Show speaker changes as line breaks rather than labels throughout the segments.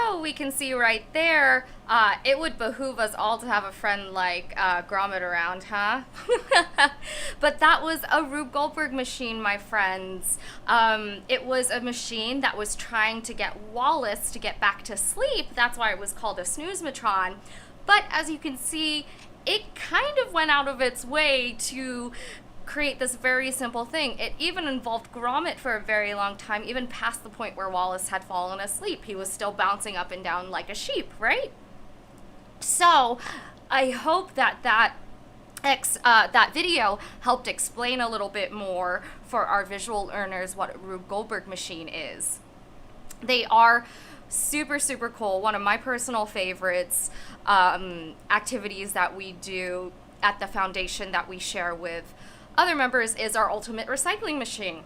So we can see right there, it would behoove us all to have a friend like Gromit around, huh? But that was a Rube Goldberg machine, my friends. It was a machine that was trying to get Wallace to get back to sleep. That's why it was called a snooze-matron. But as you can see, it kind of went out of its way to create this very simple thing. It even involved Gromit for a very long time, even past the point where Wallace had fallen asleep. He was still bouncing up and down like a sheep, right? So I hope that that video helped explain a little bit more for our visual learners what a Rube Goldberg machine is. They are super, super cool. One of my personal favorites activities that we do at the foundation that we share with other members is our ultimate recycling machine,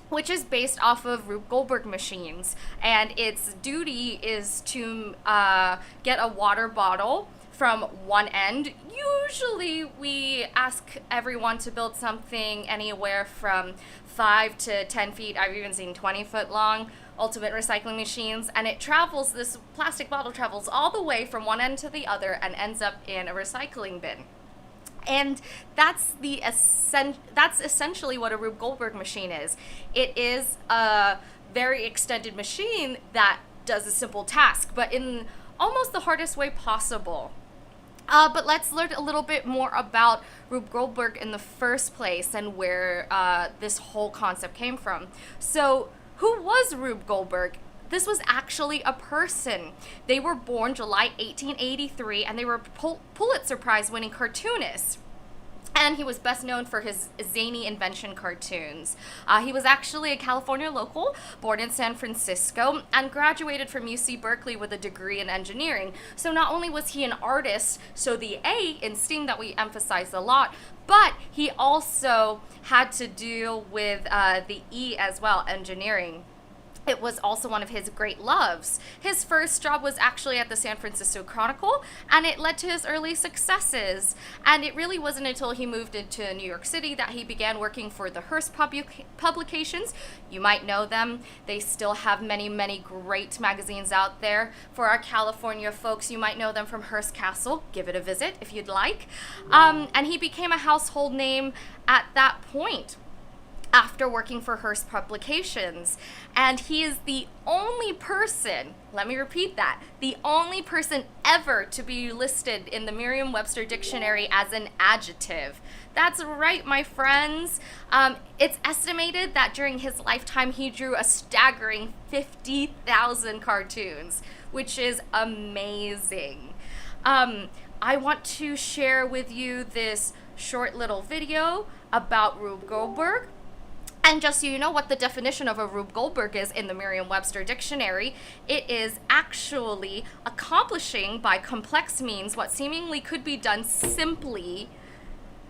which is based off of Rube Goldberg machines. And its duty is to get a water bottle from one end. Usually we ask everyone to build something anywhere from 5 to 10 feet. I've even seen 20-foot long ultimate recycling machines, and this plastic bottle travels all the way from one end to the other and ends up in a recycling bin. And that's essentially what a Rube Goldberg machine is. It is a very extended machine that does a simple task, but in almost the hardest way possible. But let's learn a little bit more about Rube Goldberg in the first place and where this whole concept came from. So, who was Rube Goldberg? This was actually a person. They were born July 1883, and they were Pulitzer Prize winning cartoonists. And he was best known for his zany invention cartoons. He was actually a California local, born in San Francisco, and graduated from UC Berkeley with a degree in engineering. So not only was he an artist, so the A in STEAM that we emphasize a lot, but he also had to deal with the E as well, engineering. It was also one of his great loves. His first job was actually at the San Francisco Chronicle, and it led to his early successes. And it really wasn't until he moved into New York City that he began working for the Hearst publications. You might know them. They still have many, many great magazines out there. For our California folks, you might know them from Hearst Castle. Give it a visit if you'd like. And he became a household name at that point, after working for Hearst Publications. And he is the only person, let me repeat that, the only person ever to be listed in the Merriam-Webster dictionary as an adjective. That's right, my friends. It's estimated that during his lifetime he drew a staggering 50,000 cartoons, which is amazing. I want to share with you this short little video about Rube Goldberg. And just so you know what the definition of a Rube Goldberg is in the Merriam-Webster dictionary, it is actually accomplishing by complex means what seemingly could be done simply.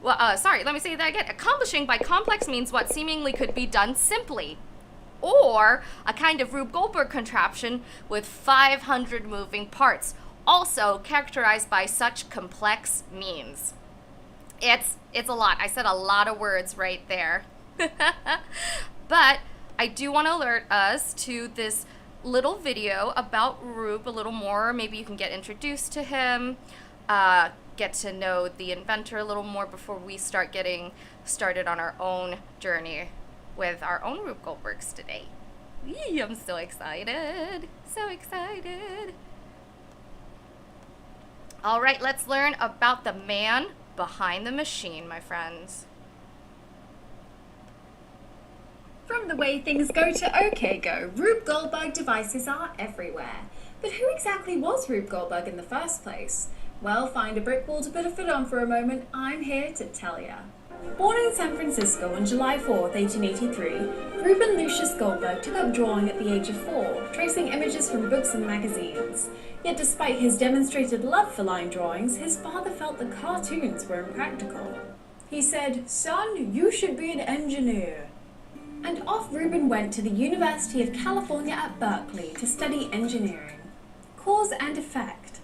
Let me say that again. Accomplishing by complex means what seemingly could be done simply. Or a kind of Rube Goldberg contraption with 500 moving parts, also characterized by such complex means. It's a lot. I said a lot of words right there. But I do want to alert us to this little video about Rube a little more. Maybe you can get introduced to him, get to know the inventor a little more before we start getting started on our own journey with our own Rube Goldbergs today. Yee, I'm so excited. So excited. All right, let's learn about the man behind the machine, my friends.
From the way things go to OK Go, Rube Goldberg devices are everywhere. But who exactly was Rube Goldberg in the first place? Well, find a brick wall to put a foot on for a moment, I'm here to tell ya. Born in San Francisco on July 4, 1883, Reuben Lucius Goldberg took up drawing at the age of 4, tracing images from books and magazines. Yet despite his demonstrated love for line drawings, his father felt the cartoons were impractical. He said, "Son, you should be an engineer." And off Reuben went to the University of California at Berkeley to study engineering. Cause and effect.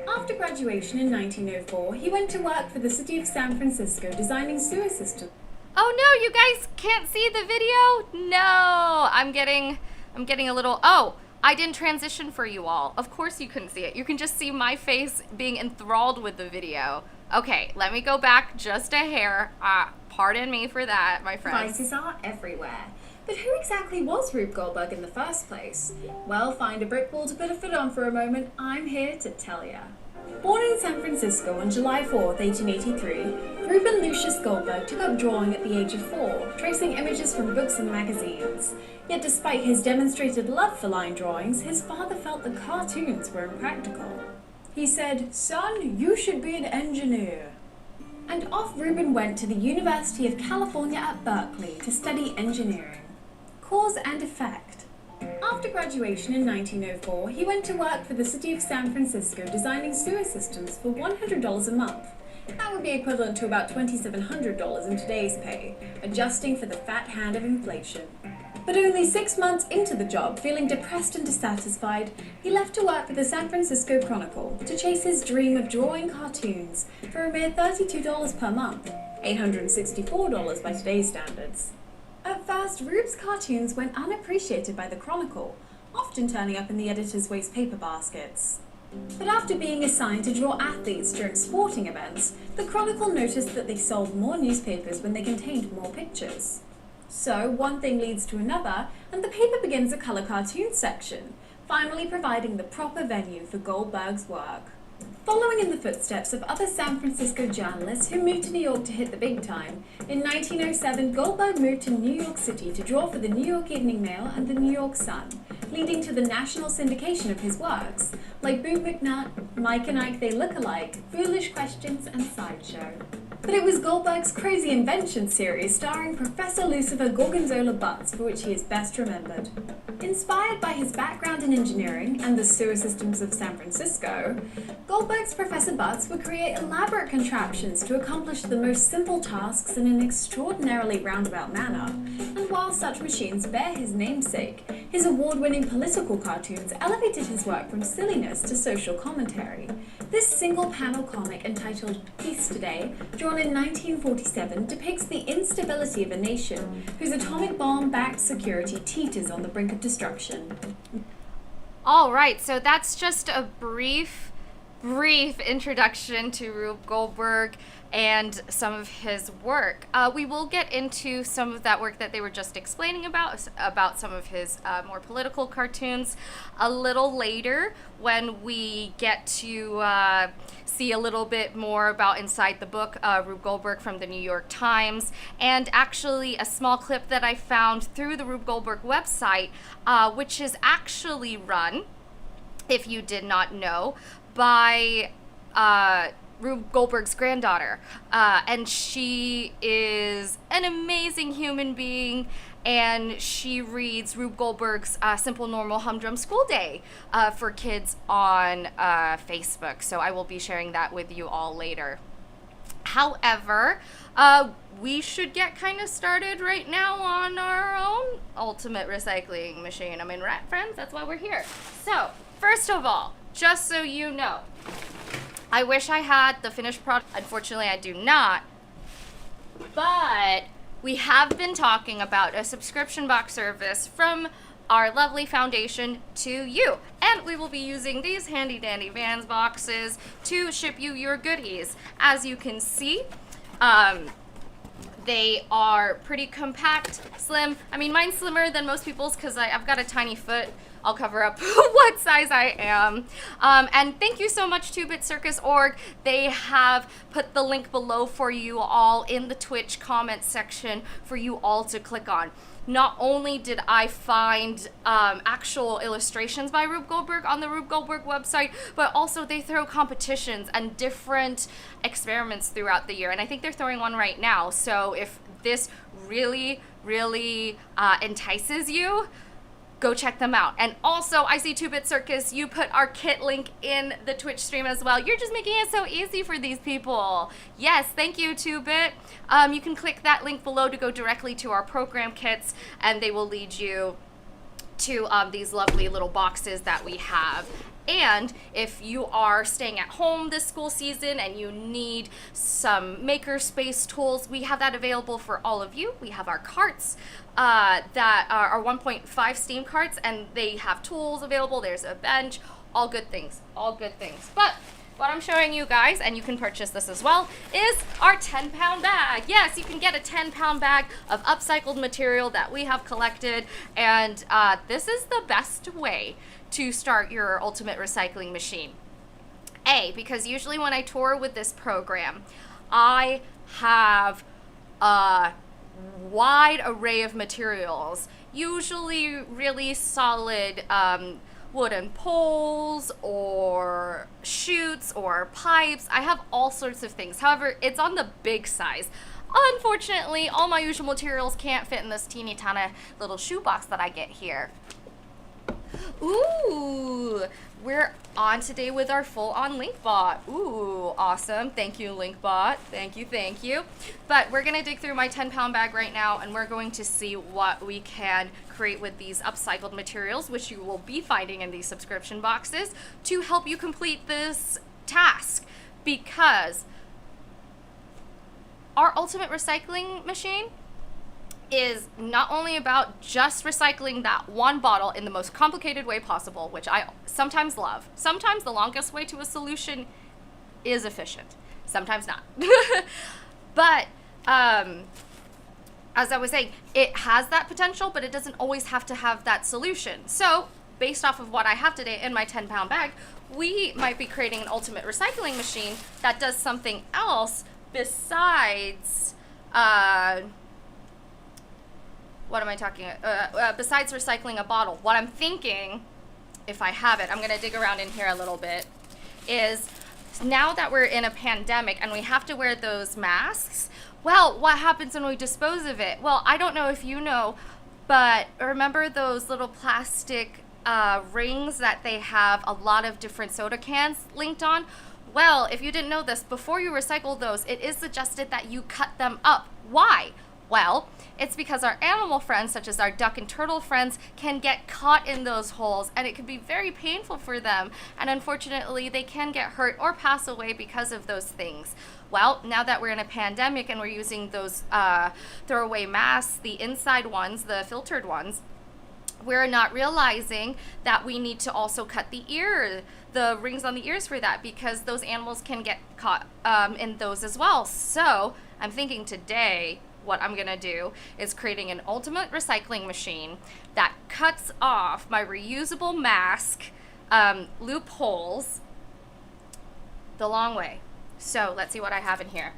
After graduation in 1904, he went to work for the city of San Francisco designing sewer systems.
Oh no, you guys can't see the video? No, I'm getting a little, I didn't transition for you all. Of course you couldn't see it. You can just see my face being enthralled with the video. Okay, let me go back just a hair. Pardon me for that, my friends.
Devices are everywhere. But who exactly was Rube Goldberg in the first place? Well, find a brick wall to put a foot on for a moment. I'm here to tell ya. Born in San Francisco on July 4th, 1883, Reuben Lucius Goldberg took up drawing at the age of 4, tracing images from books and magazines. Yet despite his demonstrated love for line drawings, his father felt the cartoons were impractical. He said, "Son, you should be an engineer." And off Reuben went to the University of California at Berkeley to study engineering. Cause and effect. After graduation in 1904, he went to work for the city of San Francisco designing sewer systems for $100 a month. That would be equivalent to about $2,700 in today's pay, adjusting for the fat hand of inflation. But only 6 months into the job, feeling depressed and dissatisfied, he left to work for the San Francisco Chronicle to chase his dream of drawing cartoons for a mere $32 per month, $864 by today's standards. At first, Rube's cartoons went unappreciated by the Chronicle, often turning up in the editor's waste paper baskets. But after being assigned to draw athletes during sporting events, the Chronicle noticed that they sold more newspapers when they contained more pictures. So, one thing leads to another, and the paper begins a color cartoon section, finally providing the proper venue for Goldberg's work. Following in the footsteps of other San Francisco journalists who moved to New York to hit the big time, in 1907 Goldberg moved to New York City to draw for the New York Evening Mail and the New York Sun, leading to the national syndication of his works, like Boot McNutt, Mike and Ike They Look Alike, Foolish Questions, and Sideshow. But it was Goldberg's Crazy Invention series starring Professor Lucifer Gorgonzola Butts for which he is best remembered. Inspired by his background in engineering and the sewer systems of San Francisco, Goldberg's Professor Butts would create elaborate contraptions to accomplish the most simple tasks in an extraordinarily roundabout manner. And while such machines bear his namesake, his award-winning political cartoons elevated his work from silliness to social commentary. This single-panel comic entitled Peace Today, drawn in 1947, depicts the instability of a nation whose atomic bomb-backed security teeters on the brink of destruction.
All right, so that's just a brief introduction to Rube Goldberg and some of his work. We will get into some of that work that they were just explaining about some of his more political cartoons a little later when we get to see a little bit more about inside the book, Rube Goldberg from the New York Times, and actually a small clip that I found through the Rube Goldberg website, which is actually run, if you did not know, by Rube Goldberg's granddaughter. And she is an amazing human being, and she reads Rube Goldberg's Simple Normal Humdrum School Day for kids on Facebook. So I will be sharing that with you all later. However, we should get kind of started right now on our own ultimate recycling machine. I mean, right, friends? That's why we're here. So, first of all, just so you know, I wish I had the finished product. Unfortunately, I do not. But we have been talking about a subscription box service from our lovely foundation to you. And we will be using these handy dandy Vans boxes to ship you your goodies. As you can see, they are pretty compact, slim. I mean, mine's slimmer than most people's because I've got a tiny foot. I'll cover up what size I am. And thank you so much to BitCircus.org. They have put the link below for you all in the Twitch comments section for you all to click on. Not only did I find actual illustrations by Rube Goldberg on the Rube Goldberg website, but also they throw competitions and different experiments throughout the year. And I think they're throwing one right now. So if this really entices you, go check them out. And also, I see 2-Bit Circus, you put our kit link in the Twitch stream as well. You're just making it so easy for these people. Yes, thank you, 2-Bit. You can click that link below to go directly to our program kits, and they will lead you to these lovely little boxes that we have. And if you are staying at home this school season and you need some makerspace tools, we have that available for all of you. We have our carts that are 1.5 steam carts, and they have tools available. There's a bench, all good things, all good things. But what I'm showing you guys, and you can purchase this as well, is our 10-pound bag. Yes, you can get a 10-pound bag of upcycled material that we have collected, and this is the best way to start your ultimate recycling machine. Because usually when I tour with this program, I have a wide array of materials, usually really solid wooden poles or chutes or pipes. I have all sorts of things. However, it's on the big size. Unfortunately, all my usual materials can't fit in this teeny tiny little shoebox that I get here. Ooh, we're on today with our full-on LinkBot. Ooh, awesome. Thank you, LinkBot. Thank you, thank you. But we're going to dig through my 10-pound bag right now, and we're going to see what we can create with these upcycled materials, which you will be finding in these subscription boxes, to help you complete this task. Because our ultimate recycling machine is not only about just recycling that one bottle in the most complicated way possible, which I sometimes love. Sometimes the longest way to a solution is efficient. Sometimes not. But as I was saying, it has that potential, but it doesn't always have to have that solution. So based off of what I have today in my 10-pound bag, we might be creating an ultimate recycling machine that does something else besides what am I talking about? Besides recycling a bottle. What I'm thinking, if I have it, I'm going to dig around in here a little bit, is now that we're in a pandemic and we have to wear those masks, well, what happens when we dispose of it? Well, I don't know if you know, but remember those little plastic rings that they have a lot of different soda cans linked on? Well, if you didn't know this, before you recycle those, it is suggested that you cut them up. Why? Well, it's because our animal friends, such as our duck and turtle friends, can get caught in those holes, and it can be very painful for them. And unfortunately, they can get hurt or pass away because of those things. Well, now that we're in a pandemic and we're using those throwaway masks, the inside ones, the filtered ones, we're not realizing that we need to also cut the rings on the ears for that, because those animals can get caught in those as well. So I'm thinking today, what I'm gonna do is creating an ultimate recycling machine that cuts off my reusable mask loopholes the long way. So let's see what I have in here.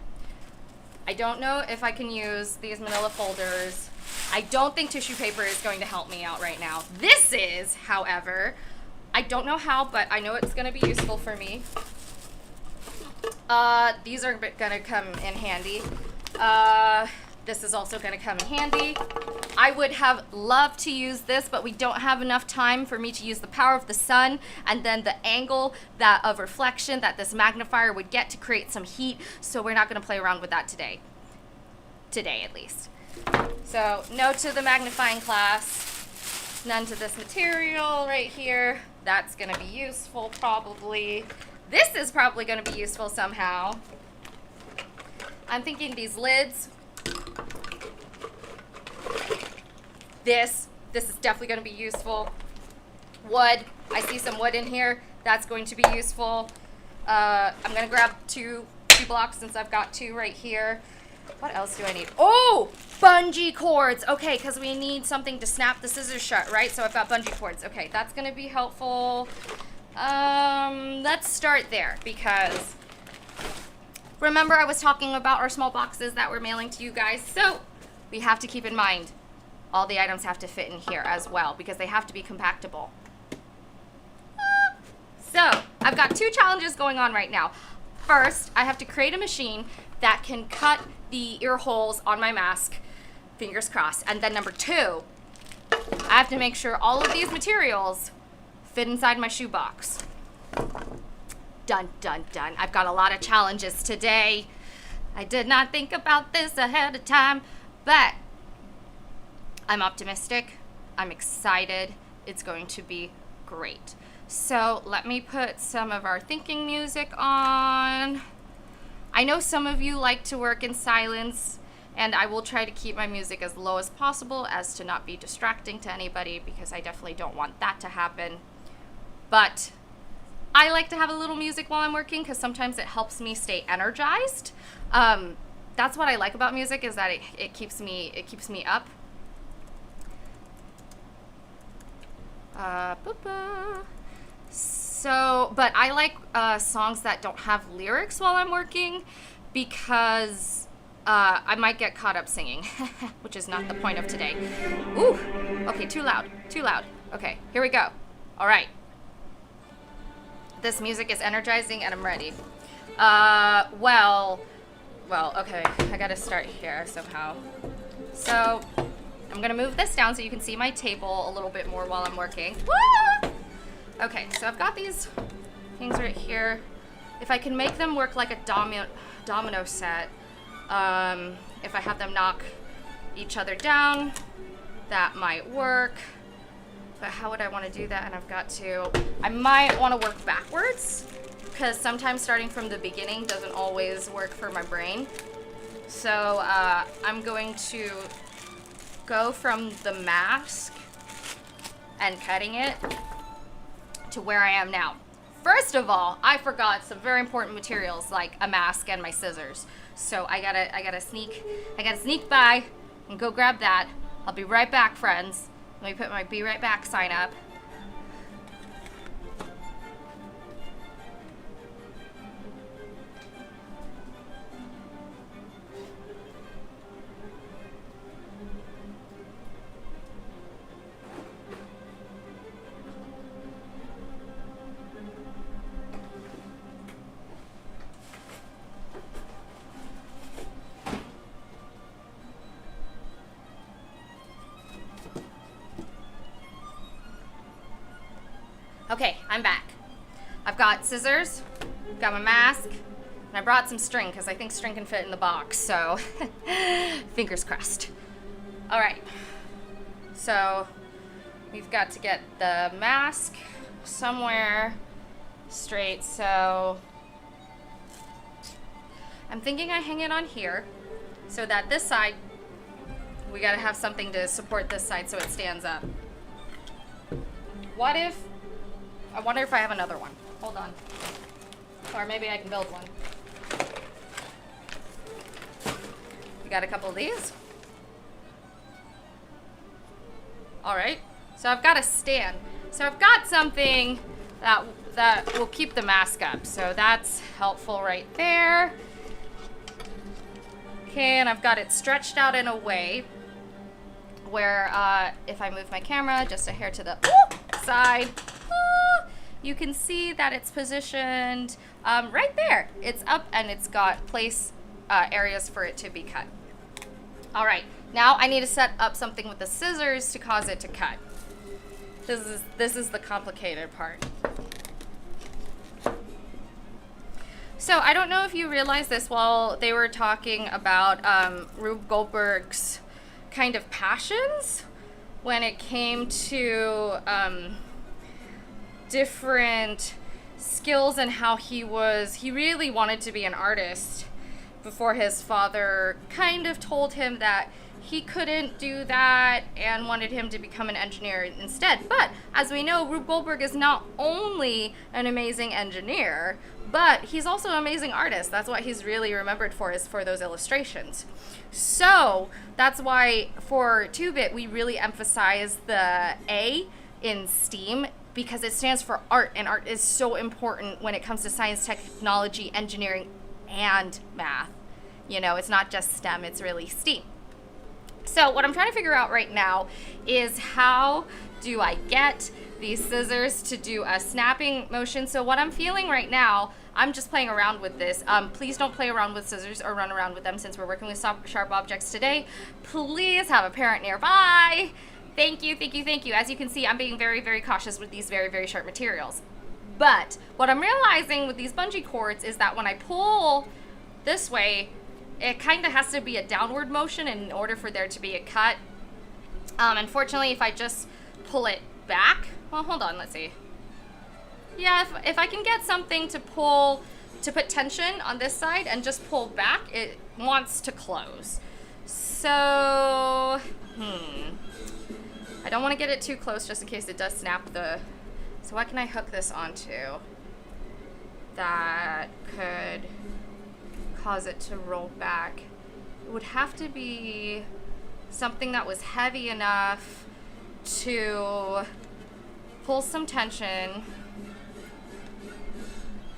I don't know if I can use these manila folders. I don't think tissue paper is going to help me out right now. This is, however, I don't know how, but I know it's gonna be useful for me. These are gonna come in handy. This is also going to come in handy. I would have loved to use this, but we don't have enough time for me to use the power of the sun and then the angle of reflection that this magnifier would get to create some heat, so we're not going to play around with that today. Today, at least. So, no to the magnifying glass. None to this material right here. That's going to be useful, probably. This is probably going to be useful somehow. I'm thinking these lids. This is definitely going to be useful. Wood. I see some wood in here. That's going to be useful. I'm going to grab two blocks since I've got two right here. What else do I need? Oh, bungee cords. Okay, because we need something to snap the scissors shut, right? So I've got bungee cords. Okay, that's going to be helpful. Let's start there, because remember I was talking about our small boxes that we're mailing to you guys. So we have to keep in mind all the items have to fit in here as well, because they have to be compactable. So I've got two challenges going on right now. First, I have to create a machine that can cut the ear holes on my mask, fingers crossed. And then number two, I have to make sure all of these materials fit inside my shoebox. Dun, dun, dun. I've got a lot of challenges today. I did not think about this ahead of time, but I'm optimistic, I'm excited, it's going to be great. So let me put some of our thinking music on. I know some of you like to work in silence, and I will try to keep my music as low as possible as to not be distracting to anybody, because I definitely don't want that to happen. But I like to have a little music while I'm working because sometimes it helps me stay energized. That's what I like about music, is that it keeps me up. So, but I like songs that don't have lyrics while I'm working, because I might get caught up singing, which is not the point of today. Ooh, okay, too loud. Okay, here we go. All right. This music is energizing and I'm ready. Well, okay, I gotta start here somehow. So, I'm gonna move this down so you can see my table a little bit more while I'm working. Woo! Okay, so I've got these things right here. If I can make them work like a domino set, if I have them knock each other down, that might work. But how would I want to do that? And I might want to work backwards, because sometimes starting from the beginning doesn't always work for my brain. So I'm going to go from the mask and cutting it to where I am now. First of all, I forgot some very important materials like a mask and my scissors. So I gotta sneak by and go grab that. I'll be right back, friends. Let me put my be right back sign up. Okay, I'm back. I've got scissors, got my mask, and I brought some string because I think string can fit in the box, so fingers crossed. All right, so we've got to get the mask somewhere straight, so I'm thinking I hang it on here so that this side, we gotta have something to support this side so it stands up. I wonder if I have another one. Hold on. Or maybe I can build one. We got a couple of these. All right. So I've got a stand. So I've got something that will keep the mask up. So that's helpful right there. Okay, and I've got it stretched out in a way where if I move my camera just a hair to the side, you can see that it's positioned right there. It's up and it's got place areas for it to be cut. All right, now I need to set up something with the scissors to cause it to cut. This is the complicated part. So I don't know if you realized this while they were talking about Rube Goldberg's kind of passions when it came to different skills and how he really wanted to be an artist before his father kind of told him that he couldn't do that and wanted him to become an engineer instead. But as we know, Rube Goldberg is not only an amazing engineer, but he's also an amazing artist. That's what he's really remembered for, is for those illustrations. So that's why for 2-Bit we really emphasize the A in STEAM, because it stands for art, and art is so important when it comes to science, technology, engineering, and math. You know, it's not just STEM, it's really STEAM. So what I'm trying to figure out right now is how do I get these scissors to do a snapping motion. So what I'm feeling right now, I'm just playing around with this. Please don't play around with scissors or run around with them since we're working with sharp objects today. Please have a parent nearby. Thank you, thank you, thank you. As you can see, I'm being very, very cautious with these very, very sharp materials. But what I'm realizing with these bungee cords is that when I pull this way, it kind of has to be a downward motion in order for there to be a cut. Unfortunately, if I just pull it back. Well, hold on, let's see. Yeah, if I can get something to pull, to put tension on this side and just pull back, it wants to close. So, I don't want to get it too close just in case it does snap the, so what can I hook this onto that could cause it to roll back? It would have to be something that was heavy enough to pull some tension.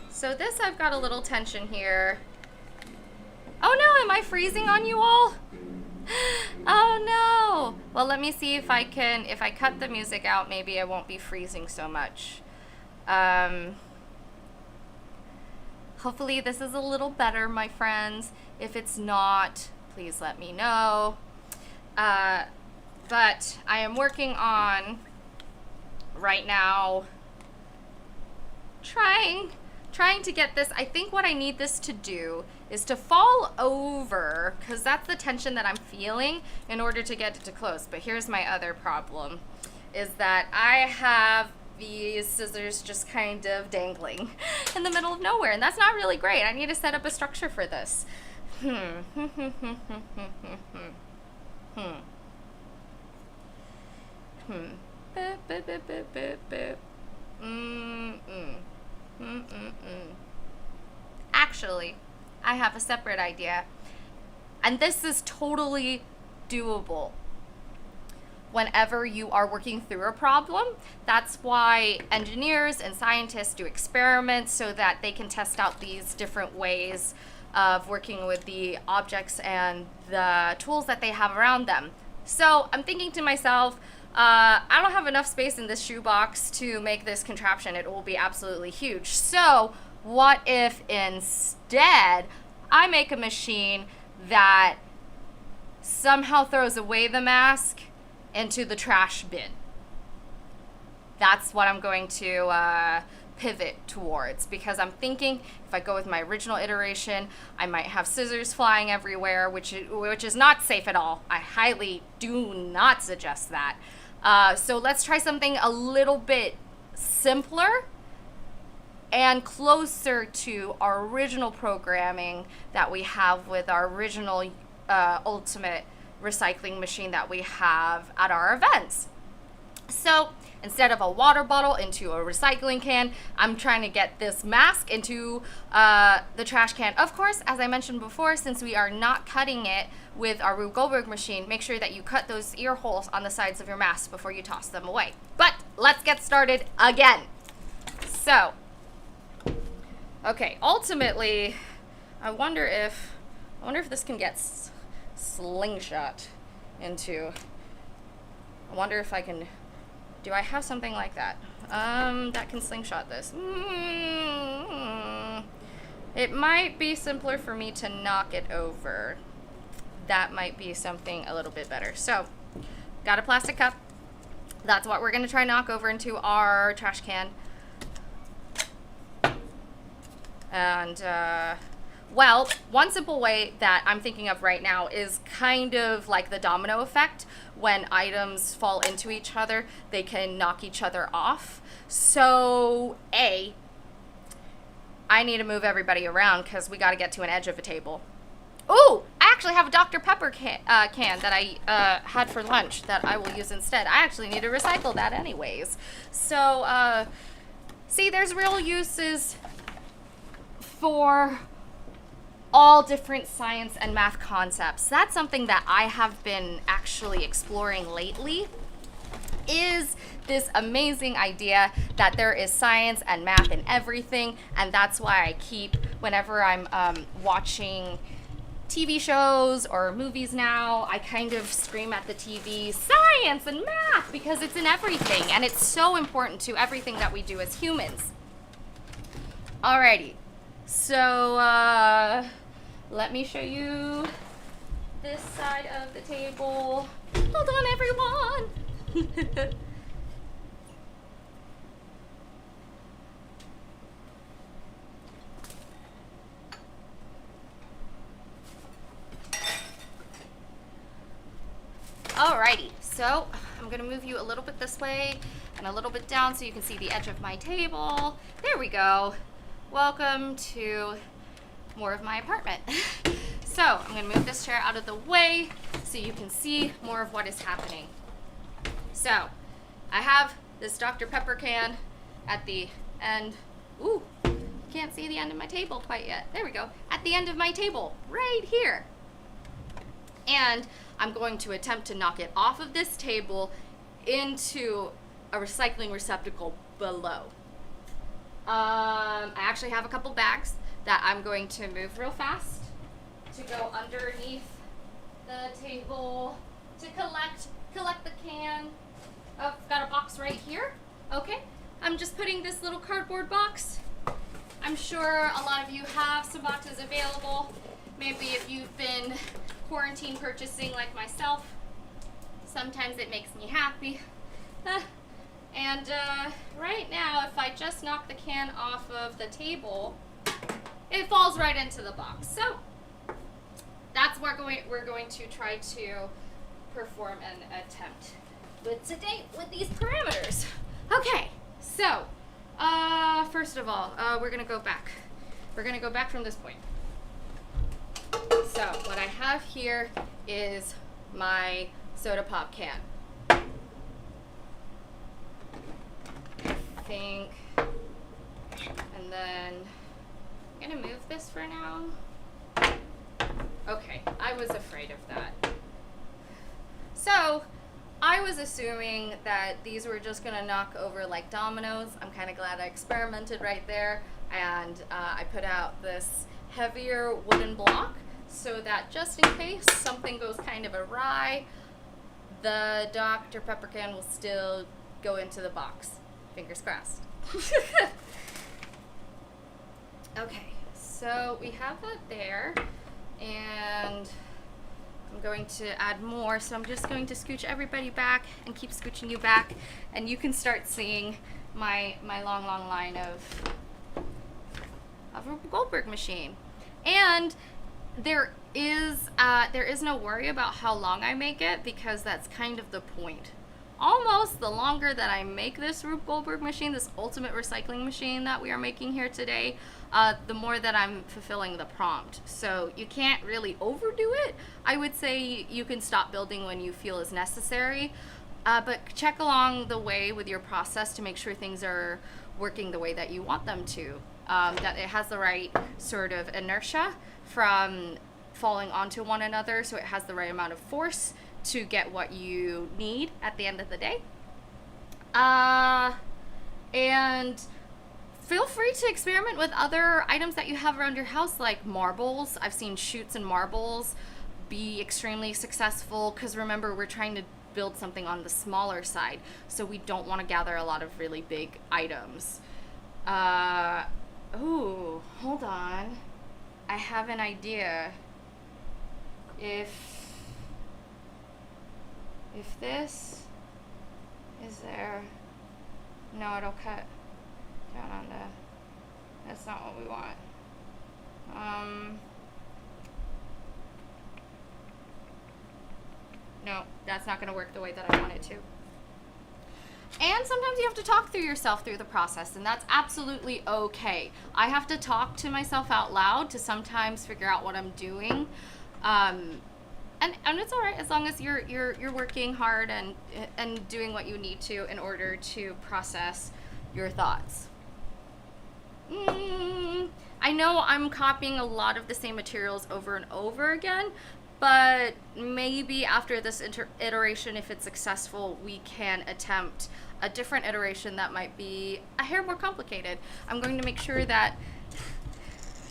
So this, I've got a little tension here. Oh no, am I freezing on you all? Oh no. Well, let me see if I can, if I cut the music out, maybe I won't be freezing so much. Hopefully this is a little better, my friends. If it's not, please let me know. But I am working on, right now, trying to get this. I think what I need this to do is to fall over, because that's the tension that I'm feeling, in order to get it to close. But here's my other problem, is that I have these scissors just kind of dangling in the middle of nowhere, and that's not really great. I need to set up a structure for this. Actually, I have a separate idea, and this is totally doable whenever you are working through a problem. That's why engineers and scientists do experiments, so that they can test out these different ways of working with the objects and the tools that they have around them. So I'm thinking to myself, I don't have enough space in this shoebox to make this contraption. It will be absolutely huge. So what if instead I make a machine that somehow throws away the mask into the trash bin? That's what I'm going to pivot towards, because I'm thinking if I go with my original iteration, I might have scissors flying everywhere, which is not safe at all. I highly do not suggest that. So let's try something a little bit simpler and closer to our original programming that we have with our original ultimate recycling machine that we have at our events. So instead of a water bottle into a recycling can, I'm trying to get this mask into the trash can. Of course, as I mentioned before, since we are not cutting it with our Rube Goldberg machine, make sure that you cut those ear holes on the sides of your mask before you toss them away. But let's get started again. So, okay, ultimately, I wonder if this can get slingshot into, I wonder if I can, do I have something like that? That can slingshot this. It might be simpler for me to knock it over. That might be something a little bit better. So, got a plastic cup. That's what we're gonna try knock over into our trash can. And, well, one simple way that I'm thinking of right now is kind of like the domino effect. When items fall into each other, they can knock each other off. So, I need to move everybody around because we got to get to an edge of a table. Ooh, I actually have a Dr. Pepper can that I had for lunch that I will use instead. I actually need to recycle that anyways. So, see, there's real uses for all different science and math concepts. That's something that I have been actually exploring lately, is this amazing idea that there is science and math in everything. And that's why I keep, whenever I'm watching TV shows or movies now, I kind of scream at the TV, science and math, because it's in everything and it's so important to everything that we do as humans. Alrighty, so let me show you this side of the table. Hold on, everyone. Alrighty, so I'm gonna move you a little bit this way, and a little bit down so you can see the edge of my table. There we go. Welcome to more of my apartment. So I'm gonna move this chair out of the way so you can see more of what is happening. So I have this Dr. Pepper can at the end. Ooh, can't see the end of my table quite yet. There we go. At the end of my table, right here. And I'm going to attempt to knock it off of this table into a recycling receptacle below. I actually have a couple bags that I'm going to move real fast to go underneath the table to collect the can. Oh, I've got a box right here. Okay, I'm just putting this little cardboard box. I'm sure a lot of you have some boxes available. Maybe if you've been quarantine purchasing like myself, sometimes it makes me happy. And right now, if I just knock the can off of the table, it falls right into the box. So that's what we're going to try to perform an attempt with today with these parameters. Okay, so first of all, we're gonna go back. We're gonna go back from this point. So what I have here is my soda pop can. I think, and then I'm gonna move this for now. Okay, I was afraid of that. So I was assuming that these were just gonna knock over like dominoes. I'm kind of glad I experimented right there, and I put out this heavier wooden block so that just in case something goes kind of awry, the Dr. Pepper can will still go into the box. Fingers crossed. Okay, so we have that there, and I'm going to add more, so I'm just going to scooch everybody back and keep scooching you back, and you can start seeing my long line of Rube Goldberg machine. And there is no worry about how long I make it, because that's kind of the point. Almost the longer that I make this Rube Goldberg machine, this ultimate recycling machine that we are making here today, the more that I'm fulfilling the prompt. So you can't really overdo it. I would say you can stop building when you feel is necessary, but check along the way with your process to make sure things are working the way that you want them to. That it has the right sort of inertia from falling onto one another, so it has the right amount of force to get what you need at the end of the day. And feel free to experiment with other items that you have around your house, like marbles. I've seen chutes and marbles be extremely successful, because remember, we're trying to build something on the smaller side, so we don't want to gather a lot of really big items. Ooh, hold on. I have an idea. If this is there, no, it'll cut down on that's not what we want. No, that's not gonna work the way that I want it to. And sometimes you have to talk through yourself through the process, and that's absolutely okay. I have to talk to myself out loud to sometimes figure out what I'm doing. And it's all right as long as you're working hard and doing what you need to in order to process your thoughts. I know I'm copying a lot of the same materials over and over again, but maybe after this iteration, if it's successful, we can attempt a different iteration that might be a hair more complicated. I'm going to make sure that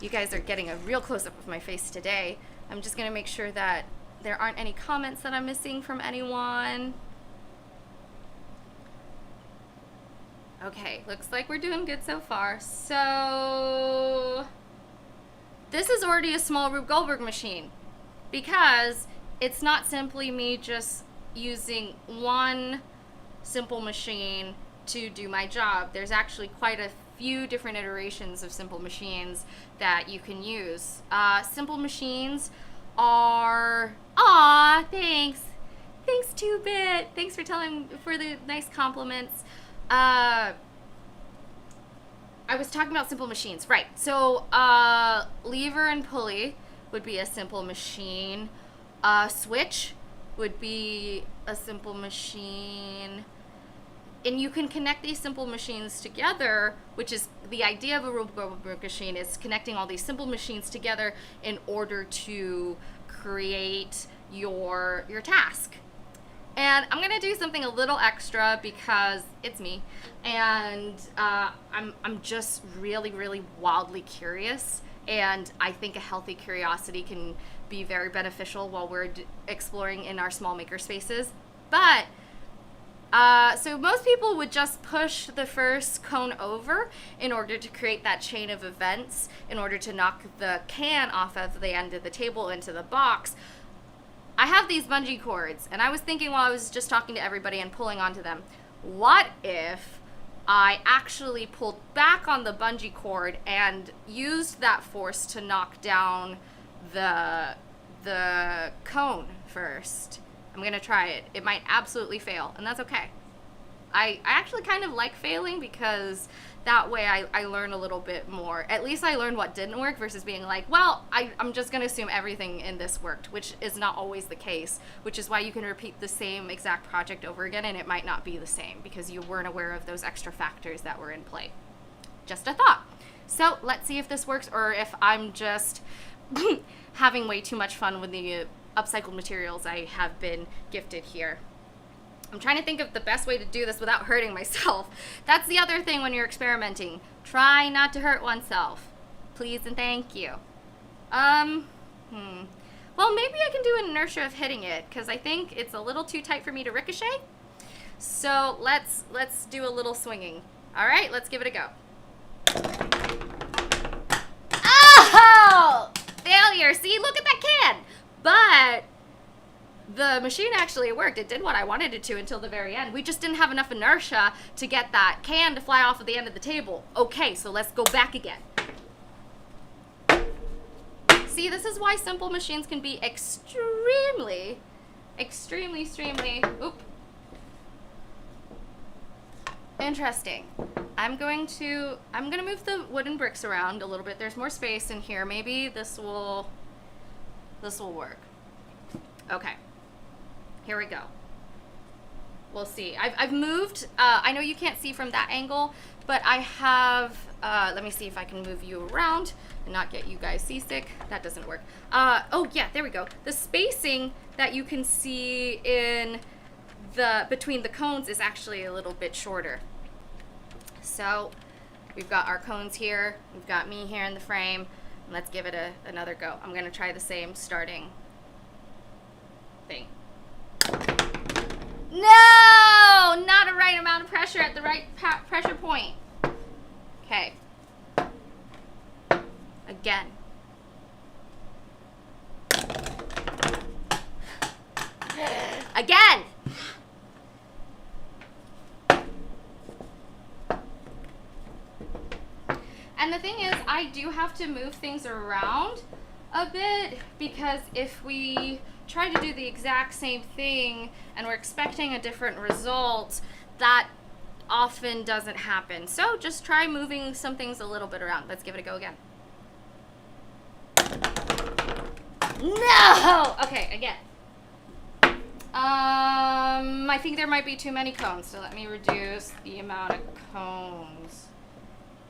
you guys are getting a real close-up of my face today. I'm just going to make sure that there aren't any comments that I'm missing from anyone. Okay, looks like we're doing good so far. So this is already a small Rube Goldberg machine, because it's not simply me just using one simple machine to do my job. There's actually quite a few different iterations of simple machines that you can use. Simple machines are, thanks 2-Bit. Thanks for the nice compliments. I was talking about simple machines, right? So lever and pulley would be a simple machine. Switch would be a simple machine. And you can connect these simple machines together, which is the idea of a Rube Goldberg machine, is connecting all these simple machines together in order to create your task. And I'm gonna do something a little extra because it's me, and I'm just really, really wildly curious, and I think a healthy curiosity can be very beneficial while we're exploring in our small maker spaces. But so most people would just push the first cone over in order to create that chain of events, in order to knock the can off of the end of the table into the box. I have these bungee cords, and I was thinking while I was just talking to everybody and pulling onto them, what if I actually pulled back on the bungee cord and used that force to knock down the cone first? I'm gonna try it. It might absolutely fail, and that's okay. I actually kind of like failing because that way I learn a little bit more. At least I learn what didn't work versus being like, well, I'm just going to assume everything in this worked, which is not always the case, which is why you can repeat the same exact project over again and it might not be the same because you weren't aware of those extra factors that were in play. Just a thought. So let's see if this works or if I'm just having way too much fun with the upcycled materials I have been gifted here. I'm trying to think of the best way to do this without hurting myself. That's the other thing when you're experimenting. Try not to hurt oneself. Please and thank you. Well, maybe I can do an inertia of hitting it, because I think it's a little too tight for me to ricochet. So let's do a little swinging. All right, let's give it a go. Oh! Failure. See, look at that can. But the machine actually worked. It did what I wanted it to until the very end. We just didn't have enough inertia to get that can to fly off at the end of the table. Okay, so let's go back again. See, this is why simple machines can be extremely, interesting. I'm gonna move the wooden bricks around a little bit. There's more space in here. Maybe this will work. Okay. Here we go. We'll see. I've moved, I know you can't see from that angle, but I have, let me see if I can move you around and not get you guys seasick. That doesn't work. Oh yeah, there we go. The spacing that you can see between the cones is actually a little bit shorter. So we've got our cones here, we've got me here in the frame. Let's give it another go. I'm gonna try the same starting thing. No! Not a right amount of pressure at the right pressure point. Okay. Again. Again! And the thing is, I do have to move things around a bit because if we try to do the exact same thing and we're expecting a different result, that often doesn't happen. So just try moving some things a little bit around. Let's give it a go again. No! Okay, again. I think there might be too many cones, so let me reduce the amount of cones.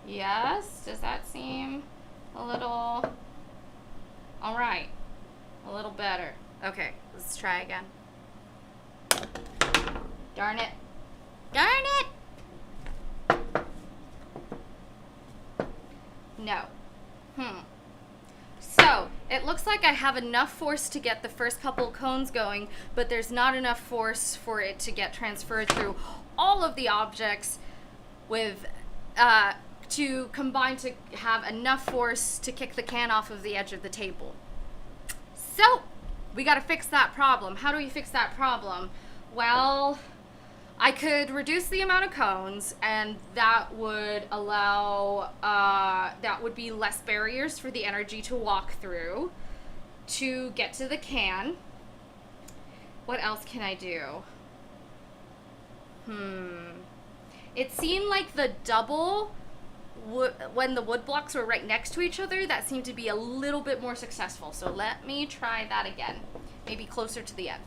Yes? Does that seem a little... All right. A little better. Okay, let's try again. Darn it. Darn it! No. So, it looks like I have enough force to get the first couple cones going, but there's not enough force for it to get transferred through all of the objects with, to combine to have enough force to kick the can off of the edge of the table. So, we gotta fix that problem. How do we fix that problem? Well, I could reduce the amount of cones, and that would allow, that would be less barriers for the energy to walk through to get to the can. What else can I do? It seemed like the double, when the wood blocks were right next to each other, that seemed to be a little bit more successful. So let me try that again. Maybe closer to the end.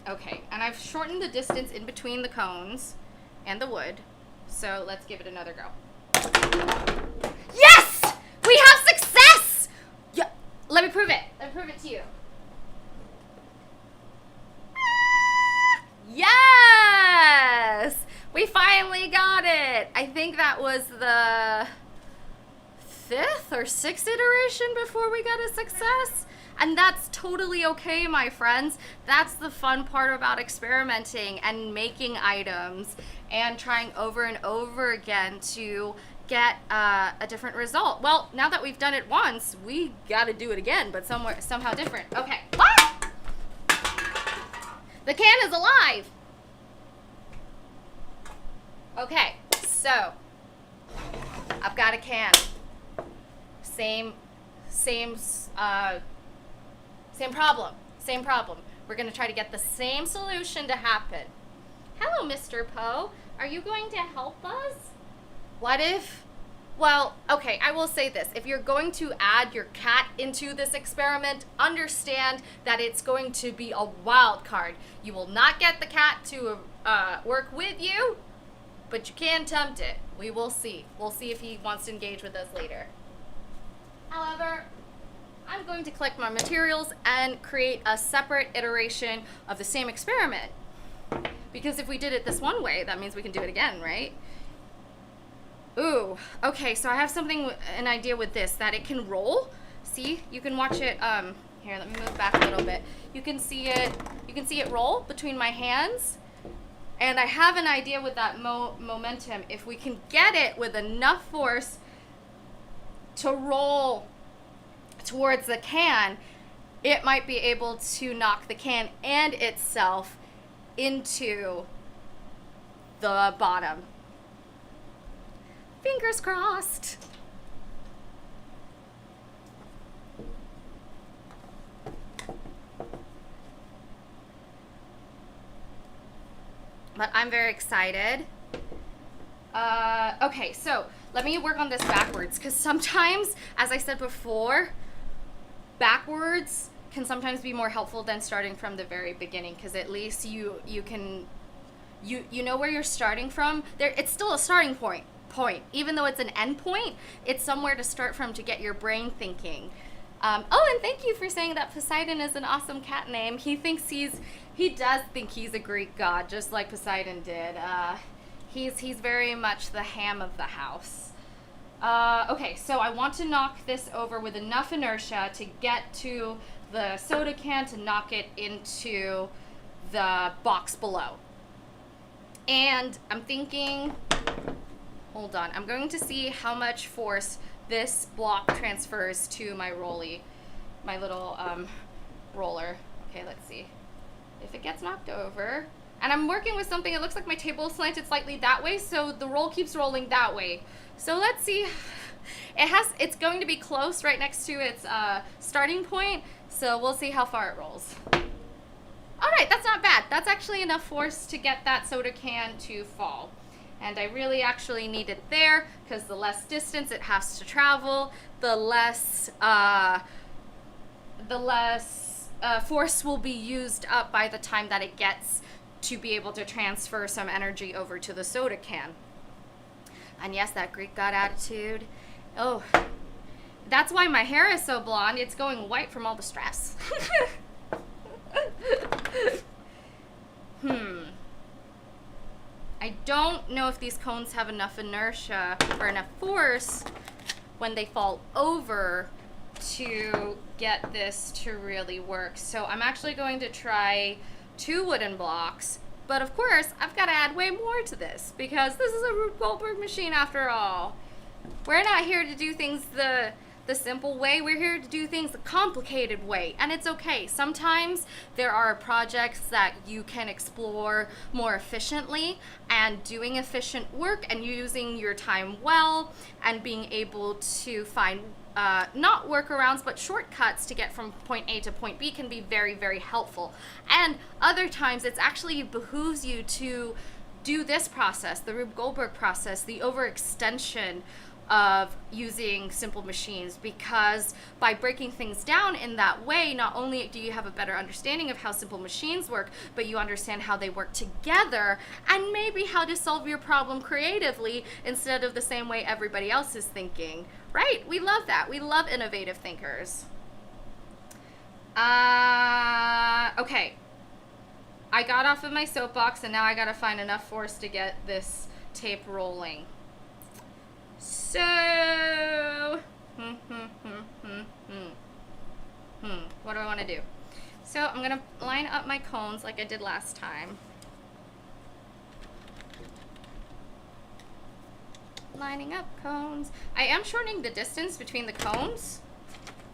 Okay, and I've shortened the distance in between the cones and the wood. So let's give it another go. Yes! We have success! Yeah. Let me prove it. Let me prove it to you. Yes! We finally got it. I think that was the 5th or 6th iteration before we got a success. And that's totally okay, my friends. That's the fun part about experimenting and making items and trying over and over again to get a different result. Well, now that we've done it once, we gotta do it again, but somehow different. Okay. What? The can is alive. Okay, so I've got a can. Same problem. Same problem. We're gonna try to get the same solution to happen. Hello, Mr. Poe. Are you going to help us? What if? Well, okay, I will say this. If you're going to add your cat into this experiment, understand that it's going to be a wild card. You will not get the cat to work with you, but you can tempt it. We will see. We'll see if he wants to engage with us later. However, I'm going to collect my materials and create a separate iteration of the same experiment. Because if we did it this one way, that means we can do it again, right? Ooh, okay, so I have an idea with this, that it can roll. See, you can watch it, here, let me move back a little bit. You can see it roll between my hands. And I have an idea with that momentum. If we can get it with enough force to roll towards the can, it might be able to knock the can and itself into the bottom. Fingers crossed. But I'm very excited. Okay, so let me work on this backwards, because sometimes, as I said before, backwards can sometimes be more helpful than starting from the very beginning, because at least you know where you're starting from. It's still a starting point. Even though it's an end point, it's somewhere to start from to get your brain thinking. Oh, and thank you for saying that Poseidon is an awesome cat name. He does think he's a Greek god, just like Poseidon did. He's very much the ham of the house. Okay, so I want to knock this over with enough inertia to get to the soda can to knock it into the box below. And I'm thinking, hold on, I'm going to see how much force this block transfers to my little roller. Okay, let's see. If it gets knocked over, and I'm working with something, it looks like my table is slanted slightly that way, so the roll keeps rolling that way. So let's see. It's going to be close right next to its starting point, so we'll see how far it rolls. All right, that's not bad. That's actually enough force to get that soda can to fall. And I really actually need it there, because the less distance it has to travel, the less force will be used up by the time that it gets to be able to transfer some energy over to the soda can. And yes, that Greek god attitude. Oh, that's why my hair is so blonde. It's going white from all the stress. I don't know if these cones have enough inertia or enough force when they fall over to get this to really work. So I'm actually going to try 2 wooden blocks, but of course I've got to add way more to this, because this is a Rube Goldberg machine after all. We're not here to do things the simple way. We're here to do things the complicated way, and it's okay. Sometimes there are projects that you can explore more efficiently, and doing efficient work and using your time well and being able to find not workarounds but shortcuts to get from point A to point B can be very, very helpful. And other times it's actually behooves you to do this process, the Rube Goldberg process, the overextension of using simple machines, because by breaking things down in that way, not only do you have a better understanding of how simple machines work, but you understand how they work together and maybe how to solve your problem creatively instead of the same way everybody else is thinking, right? We love that. We love innovative thinkers. Okay. I got off of my soapbox and now I gotta find enough force to get this tape rolling. So, what do I want to do? So I'm going to line up my cones like I did last time. Lining up cones. I am shortening the distance between the cones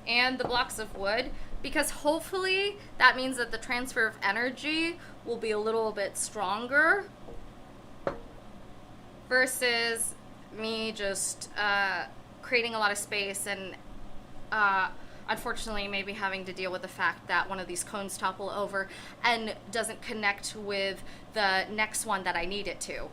and the blocks of wood because hopefully that means that the transfer of energy will be a little bit stronger versus me just creating a lot of space and unfortunately maybe having to deal with the fact that one of these cones topple over and doesn't connect with the next one that I need it to,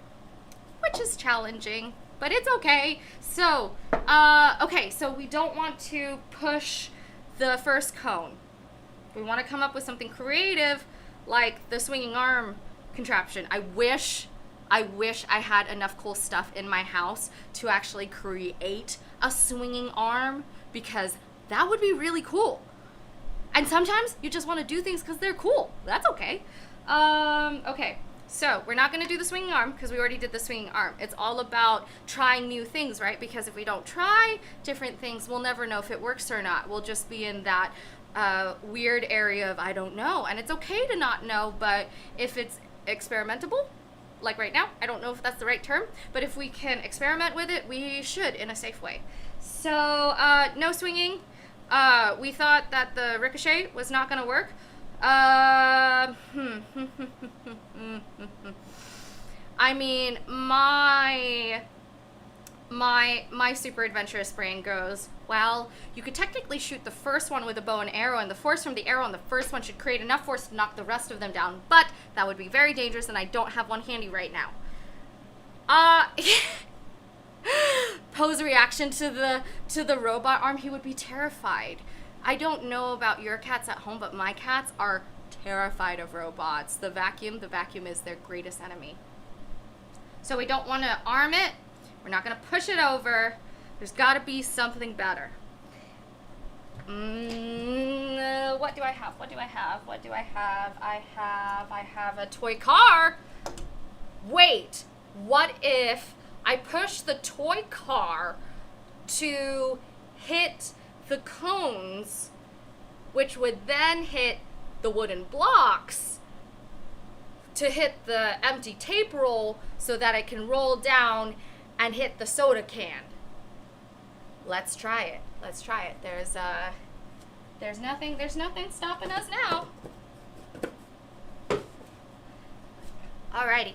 which is challenging, but it's okay. So, okay, so we don't want to push the first cone. We want to come up with something creative like the swinging arm contraption. I wish I had enough cool stuff in my house to actually create a swinging arm because that would be really cool. And sometimes you just want to do things because they're cool. That's okay. Okay, so we're not going to do the swinging arm because we already did the swinging arm. It's all about trying new things, right? Because if we don't try different things, we'll never know if it works or not. We'll just be in that weird area of I don't know. And it's okay to not know, but if it's experimentable, like right now, I don't know if that's the right term, but if we can experiment with it, we should in a safe way. So, no swinging. We thought that the ricochet was not going to work. I mean, my super adventurous brain goes, well, you could technically shoot the first one with a bow and arrow, and the force from the arrow on the first one should create enough force to knock the rest of them down, but that would be very dangerous, and I don't have one handy right now. Poe's reaction to the robot arm, he would be terrified. I don't know about your cats at home, but my cats are terrified of robots. The vacuum is their greatest enemy. So we don't want to arm it. We're not going to push it over. There's got to be something better. What do I have? I have a toy car. Wait, what if I push the toy car to hit the cones, which would then hit the wooden blocks to hit the empty tape roll so that it can roll down and hit the soda can? Let's try it. There's nothing stopping us now. Alrighty.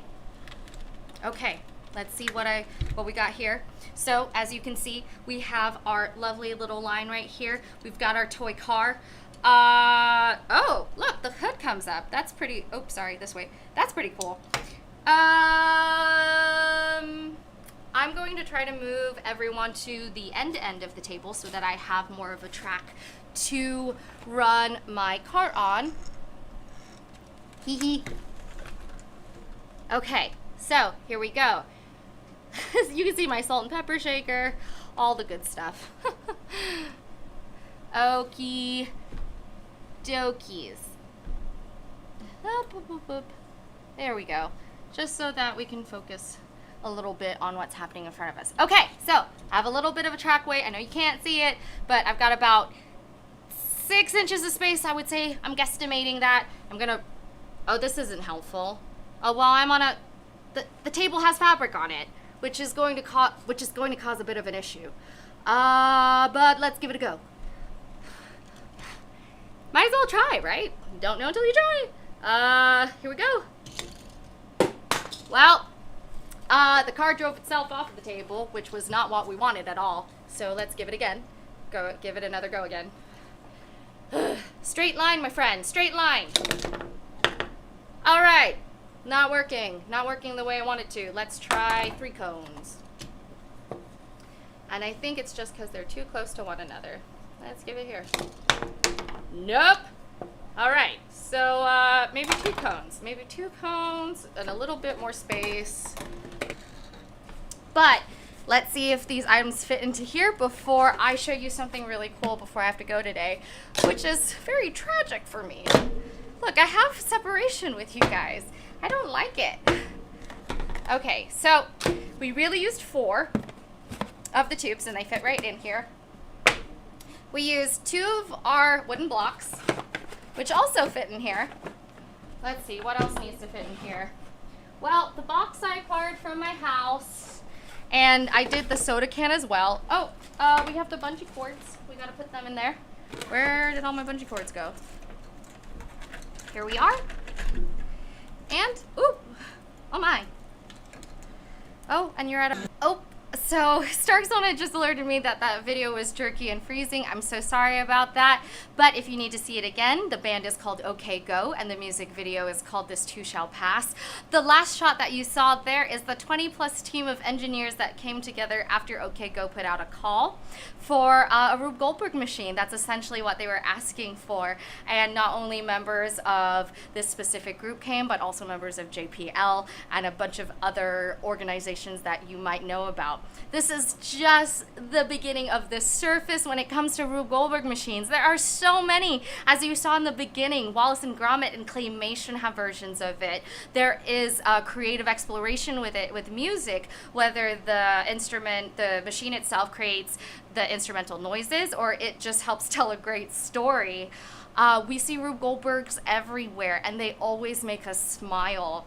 Okay, let's see what we got here. So, as you can see, we have our lovely little line right here. We've got our toy car. Oh, look, the hood comes up. That's pretty, oops, sorry, this way. That's pretty cool. I'm going to try to move everyone to the end of the table so that I have more of a track to run my car on. Hee hee. Okay, so here we go. You can see my salt and pepper shaker, all the good stuff. Okie dokies. There we go. Just so that we can focus a little bit on what's happening in front of us. Okay, so I have a little bit of a trackway. I know you can't see it, but I've got about 6 inches of space, I would say. I'm guesstimating that. I'm gonna, oh, this isn't helpful. Oh, well, I'm on the table has fabric on it, which is going to cause a bit of an issue. But let's give it a go. Might as well try, right? Don't know until you try. Here we go. Well, the car drove itself off of the table, which was not what we wanted at all. So let's give it again. Give it another go again. Straight line, my friend, straight line. All right, Not working. Not working the way I want it to. Let's try 3 cones. And I think it's just because they're too close to one another. Let's give it here. Nope. All right. So maybe 2 cones. Maybe 2 cones and a little bit more space. But let's see if these items fit into here before I show you something really cool before I have to go today, which is very tragic for me. Look, I have separation with you guys. I don't like it. Okay, so we really used 4 of the tubes and they fit right in here. We used 2 of our wooden blocks, which also fit in here. Let's see, what else needs to fit in here? Well, the box I acquired from my house, and I did the soda can as well. Oh, we have the bungee cords. We gotta put them in there. Where did all my bungee cords go? Here we are. And, ooh, oh my. Oh, and you're at a, oh. So Starkzone just alerted me that that video was jerky and freezing. I'm so sorry about that. But if you need to see it again, the band is called OK Go and the music video is called This Too Shall Pass. The last shot that you saw there is the 20+ team of engineers that came together after OK Go put out a call for a Rube Goldberg machine. That's essentially what they were asking for. And not only members of this specific group came, but also members of JPL and a bunch of other organizations that you might know about. This is just the beginning of the surface when it comes to Rube Goldberg machines. There are so many. As you saw in the beginning, Wallace and Gromit and Claymation have versions of it. There is a creative exploration with it, with music, whether the machine itself creates the instrumental noises or it just helps tell a great story. We see Rube Goldbergs everywhere and they always make us smile.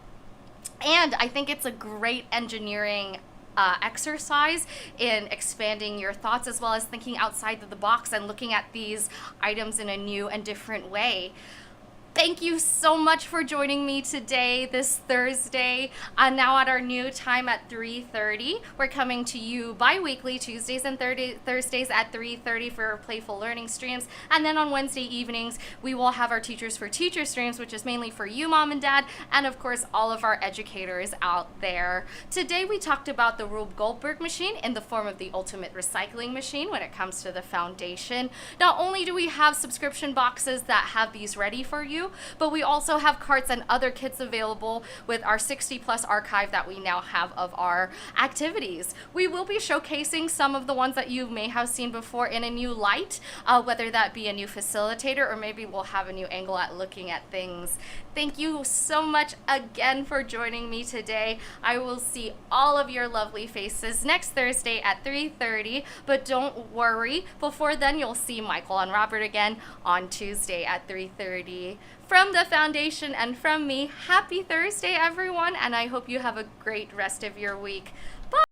And I think it's a great engineering exercise in expanding your thoughts as well as thinking outside of the box and looking at these items in a new and different way. Thank you so much for joining me today, this Thursday. Now at our new time at 3:30. We're coming to you bi-weekly, Tuesdays and Thursdays at 3:30 for Playful Learning streams. And then on Wednesday evenings, we will have our Teachers for Teachers streams, which is mainly for you, Mom and Dad, and of course, all of our educators out there. Today, we talked about the Rube Goldberg machine in the form of the ultimate recycling machine when it comes to the foundation. Not only do we have subscription boxes that have these ready for you, but we also have carts and other kits available with our 60+ archive that we now have of our activities. We will be showcasing some of the ones that you may have seen before in a new light, whether that be a new facilitator or maybe we'll have a new angle at looking at things. Thank you so much again for joining me today. I will see all of your lovely faces next Thursday at 3:30, but don't worry, before then you'll see Michael and Robert again on Tuesday at 3:30. From the foundation and from me, happy Thursday, everyone, and I hope you have a great rest of your week.